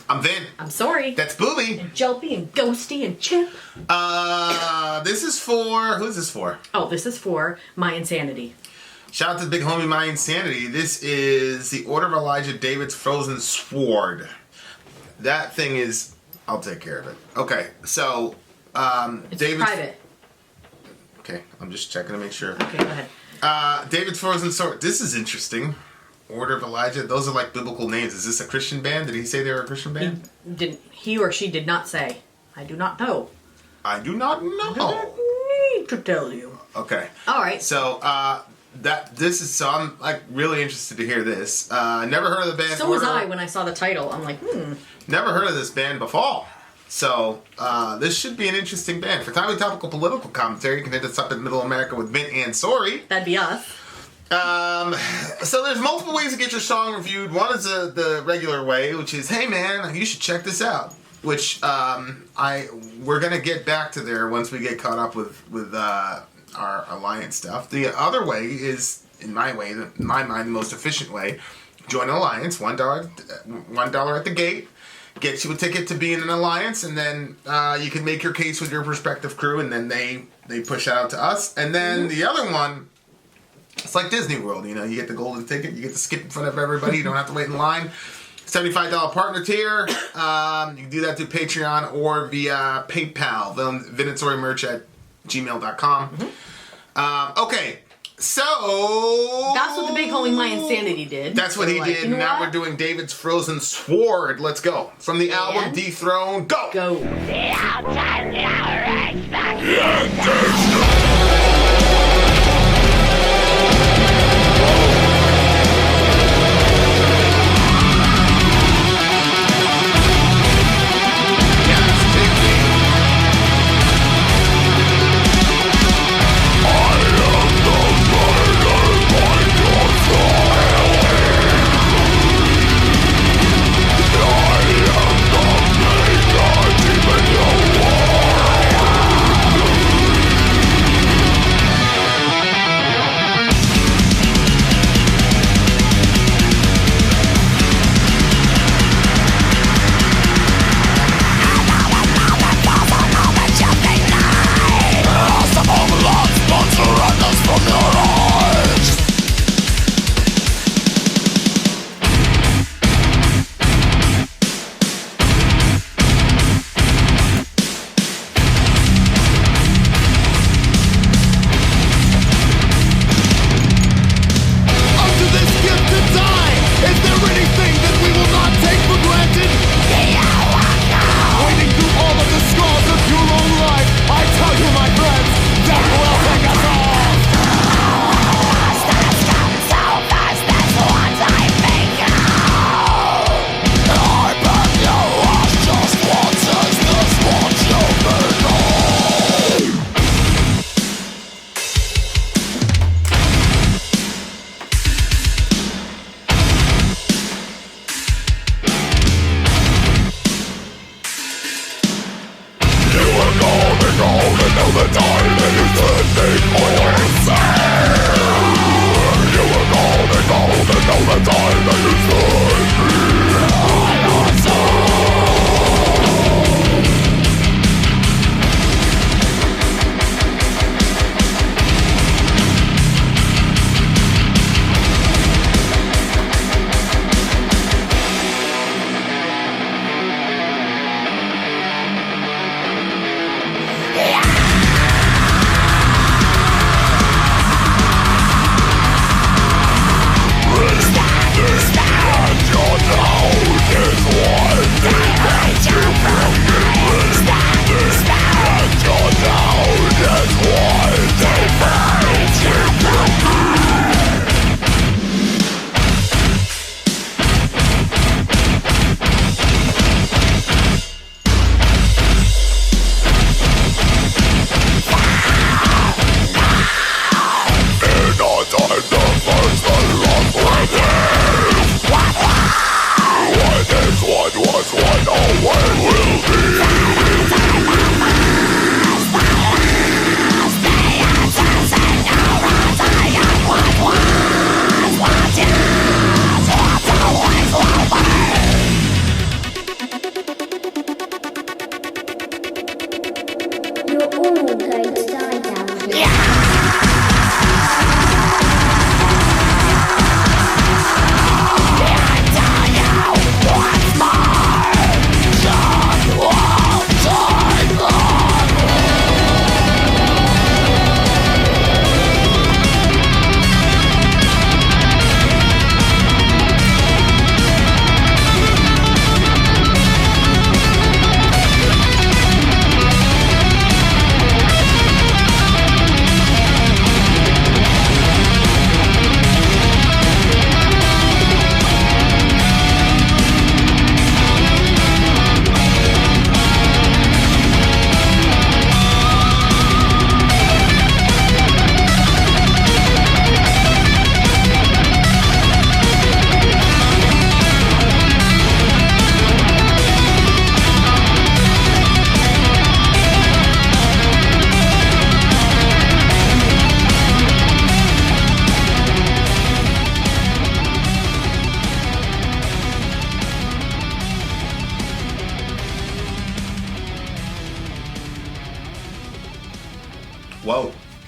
I'm Vin. I'm Sori. That's Booby. And Jelpy and Ghosty and Chip. This is for... Who's this for? Oh, this is for My Insanity. Shout out to the big homie My Insanity. This is the Order of Elijah David's Frozen Sword. That thing is... I'll take care of it. Okay, so... It's private. Okay, I'm just checking to make sure. Okay, go ahead. David's Frozen Sword. This is interesting. Order of Elijah. Those are like biblical names. Is this a Christian band? Did he say they were a Christian band? He or she did not say. I do not know. I do not know. I do not need to tell you. Okay. All right. So I'm like really interested to hear this. Never heard of the band. So was I when I saw the title. I'm like, Never heard of this band before. So this should be an interesting band. For timely topical political commentary, you can hit us up in Middle America with Vin and Sori. That'd be us. So there's multiple ways to get your song reviewed. One is the regular way, which is, hey man, you should check this out. Which we're gonna get back to there once we get caught up with our alliance stuff. The other way is, in my mind, the most efficient way. Join an alliance. $1 at the gate gets you a ticket to be in an alliance, and then you can make your case with your prospective crew, and then they push it out to us. And then the other one. It's like Disney World, you know. You get the golden ticket, you get to skip in front of everybody, you don't have to wait in line. $75 partner tier. You can do that through Patreon or via PayPal. Vin and Sori merch at gmail.com. Okay, so... That's what the big homie My Insanity did. That's what he did. You know now we're doing David's Frozen Sword. Let's go. From the album Dethrone, go! Go.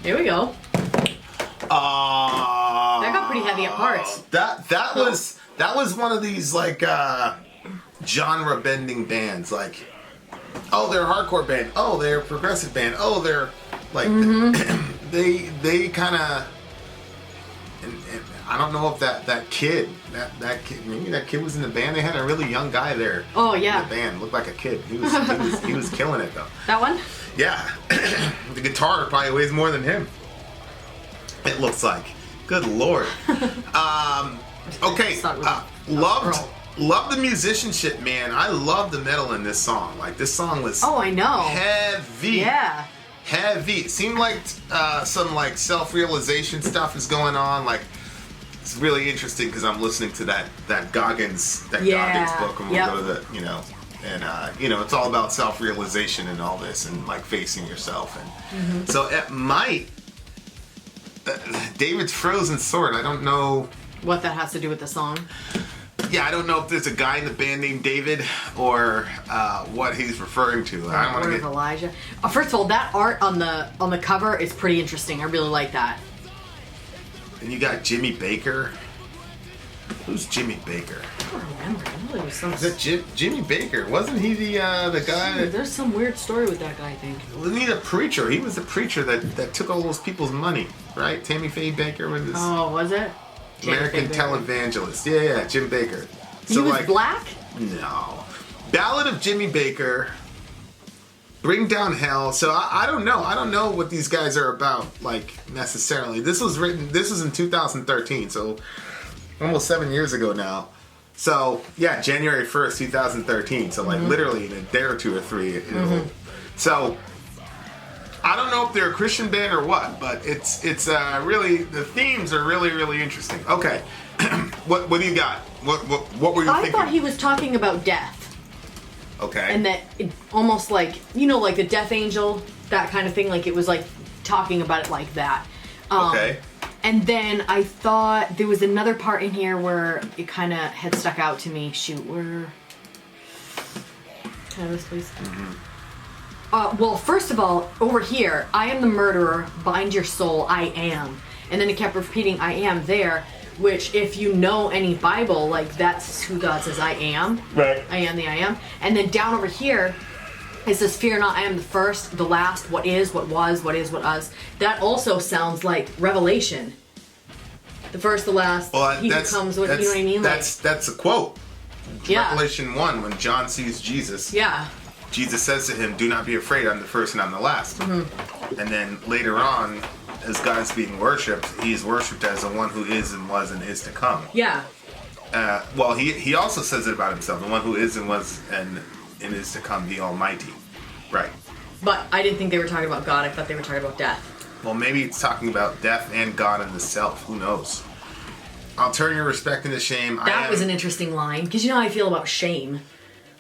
Here we go. That got pretty heavy at parts. That was one of these like genre bending bands. Like, oh, they're a hardcore band. Oh, they're a progressive band. Oh, they're like they kind of. And I don't know if that kid, maybe that kid was in the band. They had a really young guy there. Oh yeah. In the band looked like a kid. He was killing it though. That one? Yeah. The guitar probably weighs more than him. It looks like. Good lord. Okay. Loved the musicianship, man. I love the metal in this song. Like this song was. Oh, I know. Heavy. Yeah. Heavy. It seemed like some like self-realization stuff is going on. Like it's really interesting because I'm listening to that Goggins Goggins book, and we'll go to the and it's all about self-realization and all this, and like facing yourself, and so it might. David's frozen sword. I don't know what that has to do with the song. Yeah, I don't know if there's a guy in the band named David or what he's referring to. I don't want to get Elijah. First of all, that art on the cover is pretty interesting. I really like that. And you got Jimmy Baker. Who's Jimmy Baker? I don't remember. I know there was some. Is that Jimmy Baker? Wasn't he the guy? There's some weird story with that guy, I think. Wasn't he the preacher? He was the preacher that took all those people's money, right? Tammy Faye Baker with his. Oh, was it? American televangelist. Yeah, Jim Baker. So he was black? No. Ballad of Jimmy Baker. Bring Down Hell. So I don't know. I don't know what these guys are about, like, necessarily. This was in 2013, so almost 7 years ago now. So, yeah, January 1st, 2013. So, like, literally in a day or two or three. So, I don't know if they're a Christian band or what, but it's really, the themes are really, really interesting. Okay. What do you got? What were you thinking? I thought he was talking about death. Okay. And that it almost like, like the death angel, that kind of thing. Like it was like talking about it like that. Okay. And then I thought there was another part in here where it kind of had stuck out to me. Shoot, where? Can I have this, please? Well, first of all, over here, I am the murderer, bind your soul, I am. And then it kept repeating, I am there. Which, if you know any Bible, like, that's who God says, I am. Right. I am the I am. And then down over here, it says, fear not, I am the first, the last, what is, what was, what is, what was. That also sounds like Revelation. The first, the last, he who comes with, you know what I mean? That's a quote. Yeah. Revelation 1, when John sees Jesus. Yeah. Jesus says to him, do not be afraid, I'm the first and I'm the last. And then later on, as God's being worshipped, he's worshipped as the one who is and was and is to come. Yeah. Well, he also says it about himself, the one who is and was and is to come, the Almighty. Right. But I didn't think they were talking about God. I thought they were talking about death. Well, maybe it's talking about death and God and the self. Who knows? I'll turn your respect into shame. That was an interesting line, because you know how I feel about shame.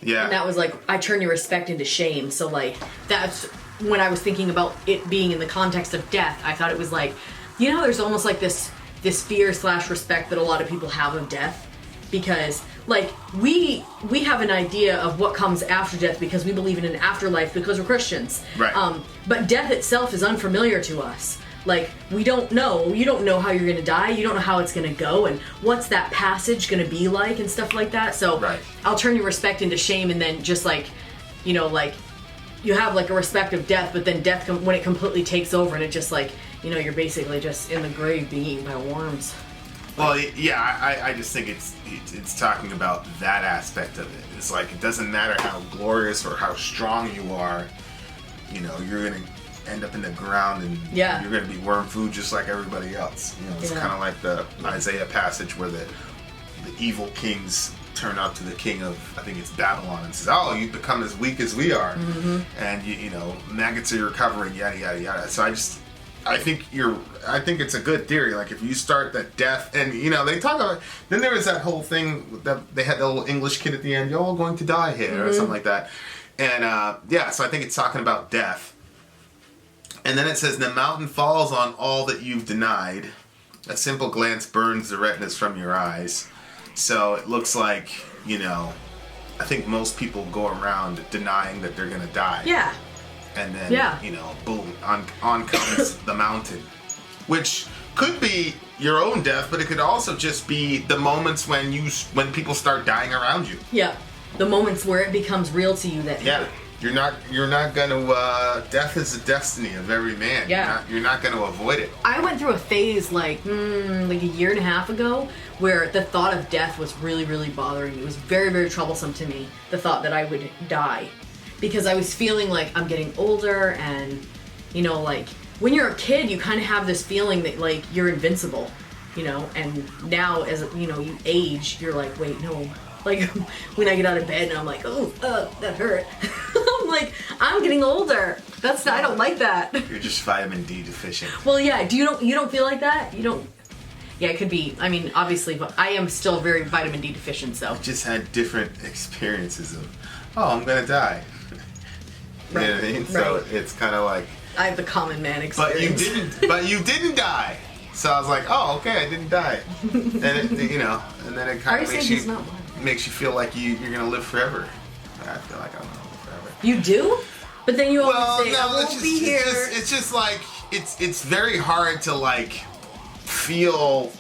Yeah. And that was like, I turn your respect into shame. So like, that's when I was thinking about it being in the context of death. I thought it was like, there's almost like this fear/respect that a lot of people have of death. Because like, we have an idea of what comes after death because we believe in an afterlife because we're Christians. Right. But death itself is unfamiliar to us. Like, we don't know. You don't know how you're going to die. You don't know how it's going to go. And what's that passage going to be like and stuff like that. So right. I'll turn your respect into shame, and then just like, like, you have like a respect of death, but then death, when it completely takes over and it just like, you're basically just in the grave being eaten by worms. Well, yeah, I just think it's talking about that aspect of it. It's like, it doesn't matter how glorious or how strong you are, you're going to end up in the ground and you're going to be worm food just like everybody else. It's kind of like the Isaiah passage where the evil kings turn up to the king of, I think it's Babylon, and says, oh, you've become as weak as we are. And you maggots are recovering, yada yada yada. So I think it's a good theory. Like, if you start that death, and they talk about, then there was that whole thing that they had the little English kid at the end, you're all going to die here, or something like that. And so I think it's talking about death. And then it says, the mountain falls on all that you've denied. A simple glance burns the retinas from your eyes. So it looks like, I think most people go around denying that they're going to die. Yeah. and then Yeah. boom, on comes the mountain, which could be your own death, but it could also just be the moments when people start dying around you. Yeah. The moments where it becomes real to you that Yeah. You're not gonna. Death is the destiny of every man. Yeah. You're not gonna avoid it. I went through a phase like a year and a half ago where the thought of death was really, really bothering me. It was very, very troublesome to me, the thought that I would die. Because I was feeling like I'm getting older and, like, when you're a kid, you kind of have this feeling that, like, you're invincible, and now as, you age, you're like, wait, no. Like, when I get out of bed and I'm like, oh, that hurt. I'm like, I'm getting older. I don't like that. You're just vitamin D deficient. Well, yeah. You don't feel like that? You don't. Yeah, it could be. I mean, obviously, but I am still very vitamin D deficient. So I just had different experiences of, I'm gonna die. You know what I mean? So it's kind of like I have the common man experience. But you didn't die. So I was like, okay, I didn't die. And and then it kind of makes you feel like you're gonna live forever. I feel like I'm gonna live forever. You do? But then you always say, I won't it's be here. It's just like it's very hard to like feel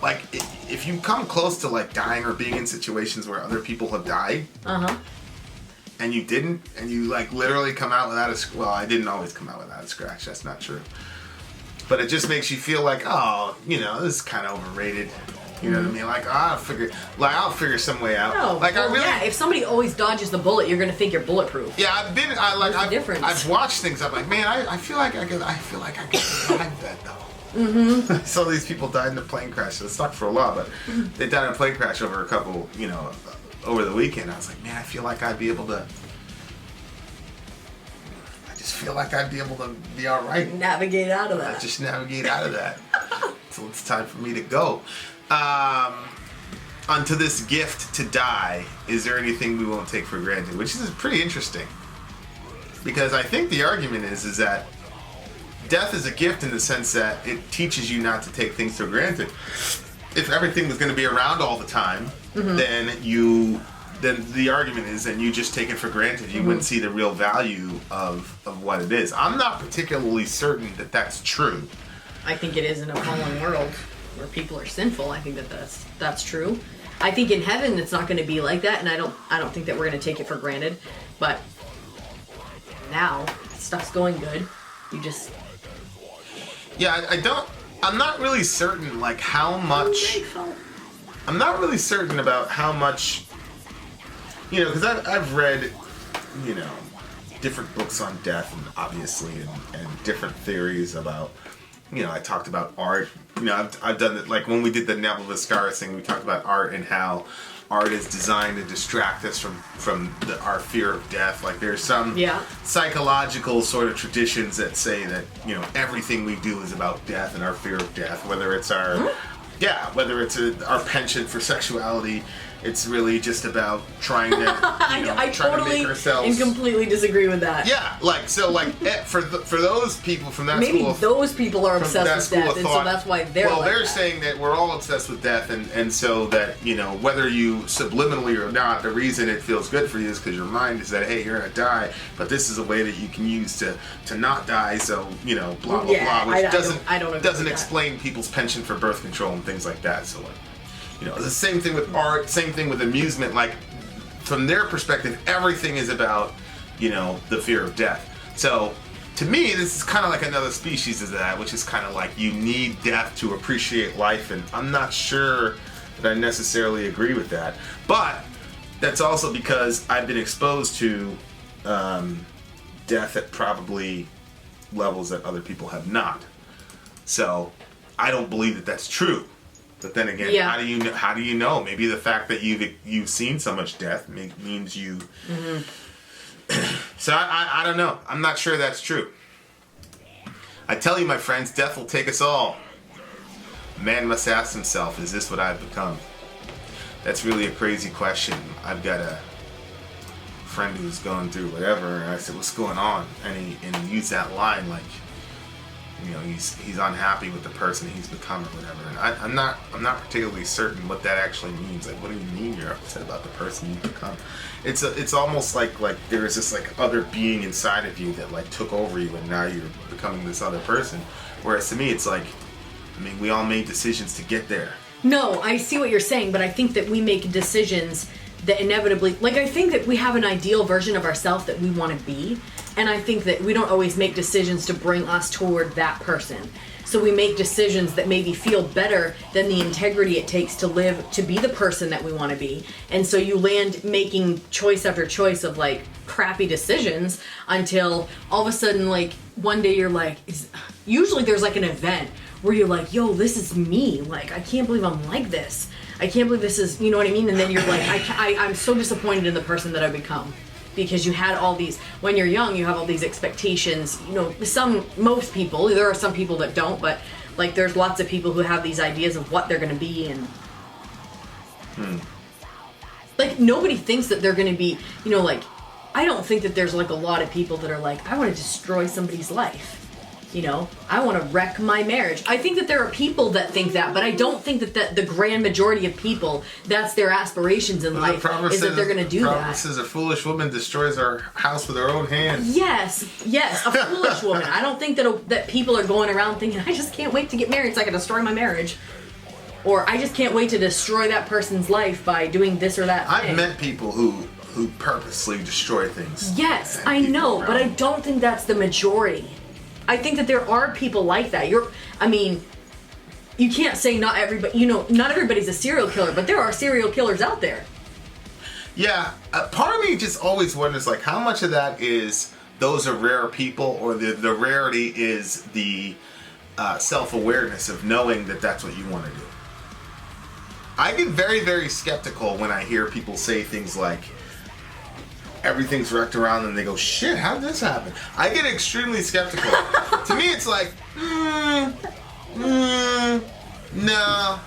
like if you come close to like dying or being in situations where other people have died. And you didn't, and you like literally come out without I didn't always come out without a scratch. That's not true. But it just makes you feel like, this is kind of overrated. You know what I mean? Like, I'll figure some way out. No, like, if somebody always dodges the bullet, you're gonna think you're bulletproof. Yeah, I've watched things. I'm like, man, I feel like I could survive that though. Mm-hmm. So these people died in a plane crash. It sucked for a while, but they died in a plane crash over a couple, over the weekend. I was like, man, I feel like I'd be able to. I just feel like I'd be able to be all right. Navigate out of that. Just navigate out of that. So it's time for me to go. Onto this gift to die. Is there anything we won't take for granted? Which is pretty interesting. Because I think the argument is that death is a gift in the sense that it teaches you not to take things for granted. If everything was going to be around all the time, then the argument is that you just take it for granted. You wouldn't see the real value of what it is. I'm not particularly certain that that's true. I think it is in a fallen world where people are sinful. I think that's true. I think in heaven it's not going to be like that, and I don't think that we're going to take it for granted. But now stuff's going good. You just I'm not really certain like how much. I'm not really certain about how much. Because I've read, different books on death, and obviously, and different theories about. I talked about art. I've done it, like when we did the Neville Viscaris thing, we talked about art and how art is designed to distract us from our fear of death. Like there's some psychological sort of traditions that say that, everything we do is about death and our fear of death, whether it's our penchant for sexuality. It's really just about trying to, I trying totally to make ourselves. and completely disagree with that. Yeah, for those people from that maybe school, those people are obsessed with death, and so that's why they're. Well, like they're that. saying that we're all obsessed with death, and so that whether you subliminally or not, the reason it feels good for you is because your mind is that hey, you're gonna die, but this is a way that you can use to not die. So blah blah blah, which doesn't explain people's penchant for birth control and things like that. So the same thing with art, same thing with amusement. Like, from their perspective, everything is about, the fear of death. So, to me, this is kind of like another species of that, which is kind of like you need death to appreciate life, and I'm not sure that I necessarily agree with that. But that's also because I've been exposed to death at probably levels that other people have not. So, I don't believe that that's true. But then again, how do you know? Maybe the fact that you've seen so much death means you. Mm-hmm. So I don't know. I'm not sure that's true. I tell you, my friends, death will take us all. Man must ask himself, is this what I've become? That's really a crazy question. I've got a friend who's going through whatever, and I said, what's going on? And he used that line like, you know, he's unhappy with the person he's become or whatever. And I'm not particularly certain what that actually means. Like, what do you mean you're upset about the person you've become? It's almost like there's this like other being inside of you that like took over you, and now you're becoming this other person. Whereas to me, it's like, I mean, we all made decisions to get there. No, I see what you're saying, but I think that we make decisions that inevitably, like, I think that we have an ideal version of ourselves that we want to be, and I think that we don't always make decisions to bring us toward that person. So we make decisions that maybe feel better than the integrity it takes to live, to be the person that we want to be. And so you land making choice after choice of like crappy decisions until all of a sudden, like, one day you're like, usually there's like an event where you're like, yo, this is me. Like, I can't believe I'm like this. I can't believe this is, you know what I mean? And then you're like, I'm so disappointed in the person that I've become. Because you had all these, when you're young, you have all these expectations. You know, most people, there are some people that don't, but like there's lots of people who have these ideas of what they're going to be. And like nobody thinks that they're going to be, you know, like, I don't think that there's like a lot of people that are like, I want to destroy somebody's life. You know, I want to wreck my marriage. I think that there are people that think that, but I don't think that the grand majority of people, that's their aspirations in life, is that they're going to do that. Proverbs says a foolish woman destroys her house with her own hands. Yes, a foolish woman. I don't think that people are going around thinking, I just can't wait to get married so I can destroy my marriage. Or I just can't wait to destroy that person's life by doing this or that thing. I've met people who purposely destroy things. Yes, I know, but I don't think that's the majority. I think that there are people like that. I mean, you can't say not everybody, you know, not everybody's a serial killer, but there are serial killers out there. Yeah, part of me just always wonders, like, how much of that is those are rare people, or the rarity is the self-awareness of knowing that that's what you want to do. I get very, very skeptical when I hear people say things like, everything's wrecked around them, and they go, shit, how did this happen? I get extremely skeptical. To me, it's like, no.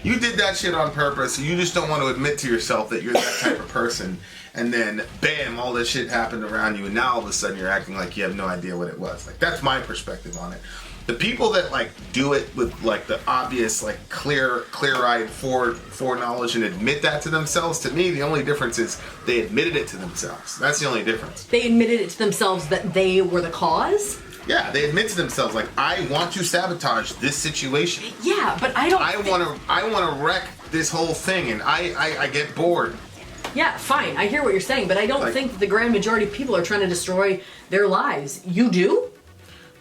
You did that shit on purpose. You just don't want to admit to yourself that you're that type of person. And then, bam, all this shit happened around you, and now all of a sudden you're acting like you have no idea what it was. Like, that's my perspective on it. The people that like do it with like the obvious, like clear-eyed foreknowledge and admit that to themselves, to me, the only difference is they admitted it to themselves. That's the only difference. They admitted it to themselves that they were the cause? Yeah, they admit to themselves, like, I want to sabotage this situation. Yeah, but I don't. I want to wreck this whole thing, and I get bored. Yeah, fine. I hear what you're saying, but I don't think that the grand majority of people are trying to destroy their lives. You do?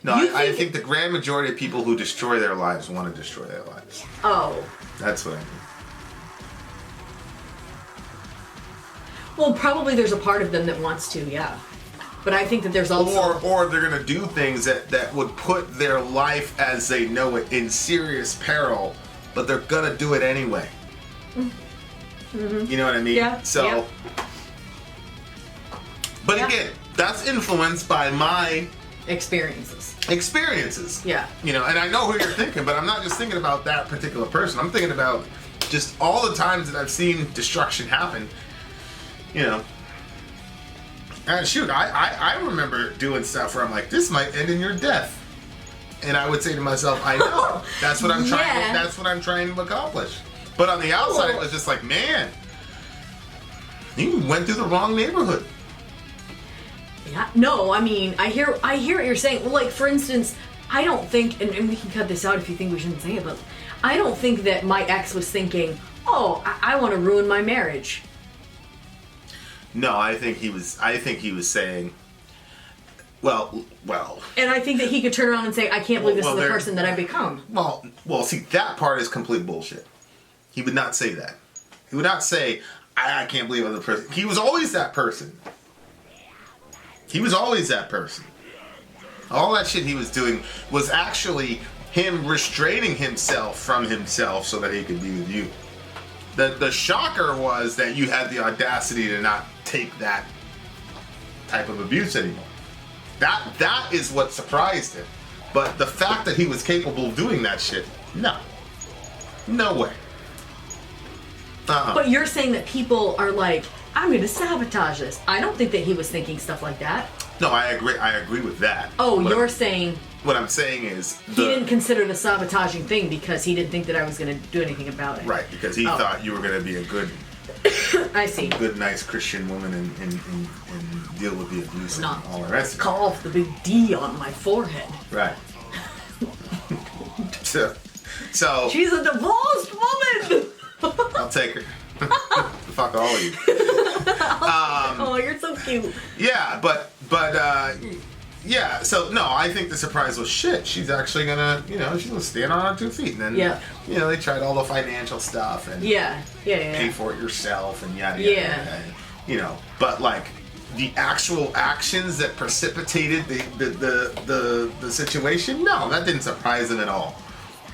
No, I think the grand majority of people who destroy their lives want to destroy their lives. Oh. That's what I mean. Well, probably there's a part of them that wants to, yeah. But I think that there's also... Or they're going to do things that would put their life as they know it in serious peril, but they're going to do it anyway. Mm-hmm. You know what I mean? Yeah. So... Yeah. But again, that's influenced by my... Experiences. Yeah. You know, and I know who you're thinking, but I'm not just thinking about that particular person. I'm thinking about just all the times that I've seen destruction happen. You know. And shoot, I remember doing stuff where I'm like, this might end in your death. And I would say to myself, I know. That's what I'm trying that's what I'm trying to accomplish. But on the outside it was just like, man, you went through the wrong neighborhood. Yeah, no, I mean, I hear what you're saying. Well, like, for instance, I don't think, and we can cut this out if you think we shouldn't say it, but I don't think that my ex was thinking, oh, I want to ruin my marriage. No, I think he was saying, well. And I think that he could turn around and say, I can't believe this is the person that I've become. Well, see, that part is complete bullshit. He would not say that. He would not say, I can't believe I'm the person. He was always that person. He was always that person. All that shit he was doing was actually him restraining himself from himself so that he could be with you. The shocker was that you had the audacity to not take that type of abuse anymore. That is what surprised him. But the fact that he was capable of doing that shit, no. No way. But you're saying that people are like, I'm going to sabotage this. I don't think that he was thinking stuff like that. No, I agree. I agree with that. Oh, you're saying... What I'm saying is... He didn't consider the sabotaging thing because he didn't think that I was going to do anything about it. Right, because he thought you were going to be a good... I see. Good, nice Christian woman and deal with the abuse and all the rest of it. Call off the big D on my forehead. Right. so... She's a divorced woman! I'll take her. Fuck all of you. Oh, you're so cute. Yeah, but yeah. So no, I think the surprise was shit. She's actually gonna, she's gonna stand on her 2 feet, and then, they tried all the financial stuff and pay for it yourself and yada yada. Yada. But like the actual actions that precipitated the situation, no, that didn't surprise them at all.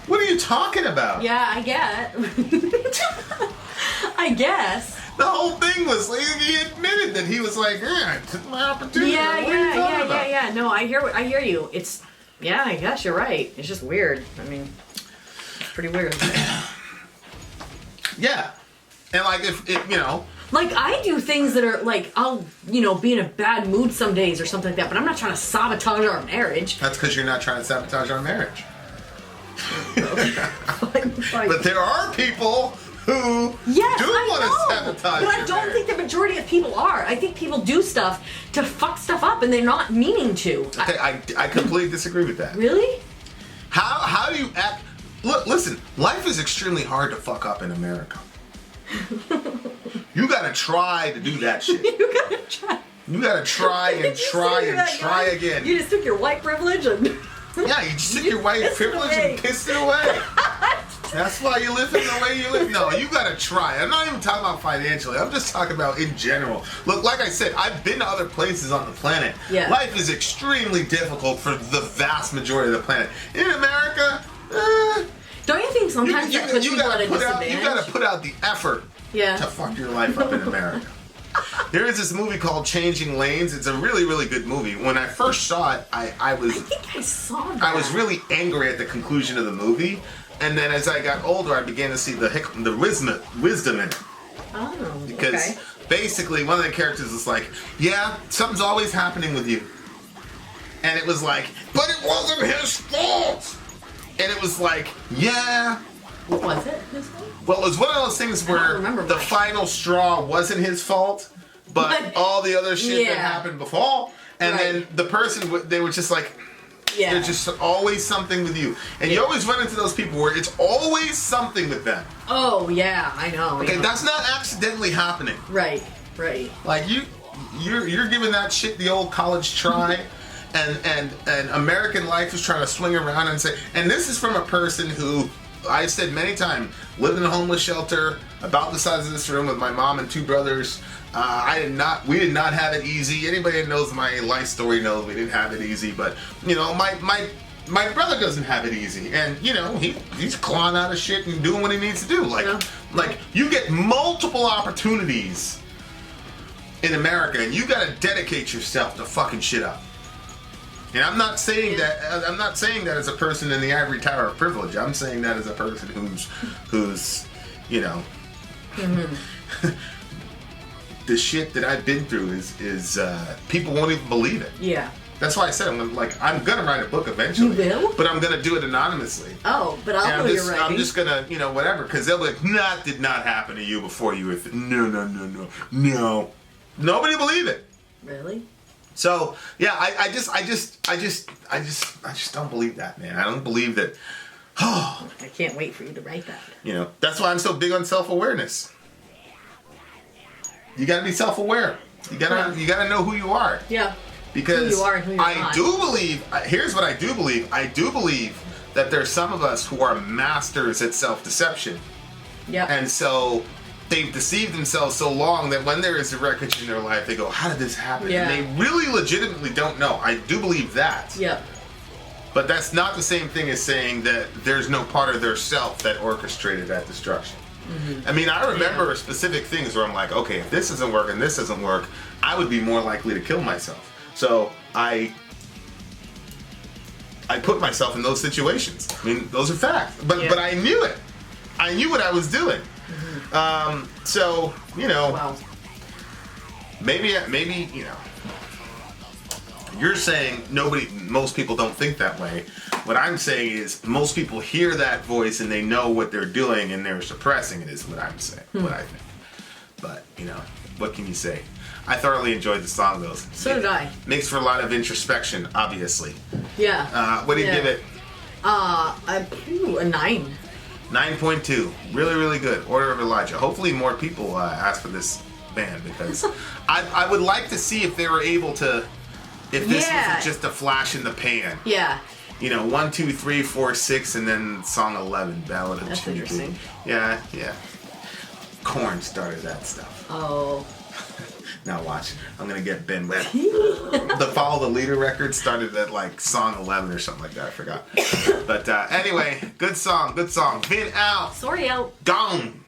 What are you talking about? Yeah, I get. I guess. The whole thing was like, he admitted that he was like, I took my opportunity. Yeah. No, I hear you. It's, I guess you're right. It's just weird. I mean, it's pretty weird. Yeah. And like, if like, I do things that are like, I'll, be in a bad mood some days or something like that, but I'm not trying to sabotage our marriage. That's because you're not trying to sabotage our marriage. Fine. But there are people who do want to sabotage. But I don't think the majority of people are. I think people do stuff to fuck stuff up, and they're not meaning to. Okay, I completely disagree with that. Really? How do you act? Look, listen. Life is extremely hard to fuck up in America. You gotta try to do that shit. You gotta try. You gotta try and try and try again. You just took your white privilege and. Yeah, you just took your white privilege and pissed it away. That's why you live in the way you live. No, you gotta try. I'm not even talking about financially. I'm just talking about in general. Look, like I said, I've been to other places on the planet. Yeah. Life is extremely difficult for the vast majority of the planet. In America, don't you think sometimes that puts people at a disadvantage? You gotta put out the effort to fuck your life up in America. There is this movie called Changing Lanes. It's a really, really good movie. When I first saw it, I think I saw that. I was really angry at the conclusion of the movie, and then as I got older, I began to see the wisdom in it. Oh, because basically, one of the characters was like, "Yeah, something's always happening with you," and it was like, "But it wasn't his fault," and it was like, "Yeah." What was it? His fault? Well, it was one of those things where the final straw wasn't his fault, but all the other shit that happened before, and then the person, they were just like, there's just always something with you. And you always run into those people where it's always something with them. Oh, yeah, I know. Okay, that's not accidentally happening. Right. Like, you're giving that shit the old college try, and American life is trying to swing around and say, and this is from a person who, I've said many times, lived in a homeless shelter about the size of this room with my mom and 2 brothers. We did not have it easy. Anybody that knows my life story knows we didn't have it easy. But my brother doesn't have it easy, and he's clawing out of shit and doing what he needs to do. Like you get multiple opportunities in America, and you got to dedicate yourself to fucking shit up. And I'm not saying that. I'm not saying that as a person in the ivory tower of privilege. I'm saying that as a person who's, the shit that I've been through is people won't even believe it. Yeah. That's why I said I'm gonna write a book eventually. You will? But I'm gonna do it anonymously. Oh, but I'll know you're writing. I'm just gonna, whatever, because they'll be like, that did not happen to you before you were. No. Nobody believe it. Really? So yeah, I just don't believe that, man. I don't believe that. Oh, I can't wait for you to write that. That's why I'm so big on self-awareness. You gotta be self-aware. You gotta know who you are. Yeah. Because who you are and who you're not. do believe. Here's what I do believe. I do believe that there's some of us who are masters at self-deception. Yeah. And so they've deceived themselves so long that when there is a wreckage in their life, they go, how did this happen? Yeah. And they really legitimately don't know. I do believe that. Yep. But that's not the same thing as saying that there's no part of their self that orchestrated that destruction. Mm-hmm. I mean, I remember specific things where I'm like, okay, if this isn't working, this doesn't work, I would be more likely to kill myself. So I put myself in those situations. I mean, those are facts. But I knew it. I knew what I was doing. Mm-hmm. So, wow. maybe, You're saying most people don't think that way. What I'm saying is most people hear that voice and they know what they're doing and they're suppressing it is what I'm saying, what I think. But, what can you say? I thoroughly enjoyed the song, though. So did I. Makes for a lot of introspection, obviously. Yeah. What do you give it? A 9. 9.2. Really, really good. Order of Elijah. Hopefully more people ask for this band because I would like to see if they were able to, if this wasn't just a flash in the pan. Yeah. 1, 2, 3, 4, 6, and then song 11, Ballad of That's Jimmy B. interesting. Yeah. Korn started that stuff. Oh. Now watch. I'm going to get Ben Webb. The Follow the Leader record started at like song 11 or something like that. I forgot. But anyway, good song. Vin out. Sori out. Gone.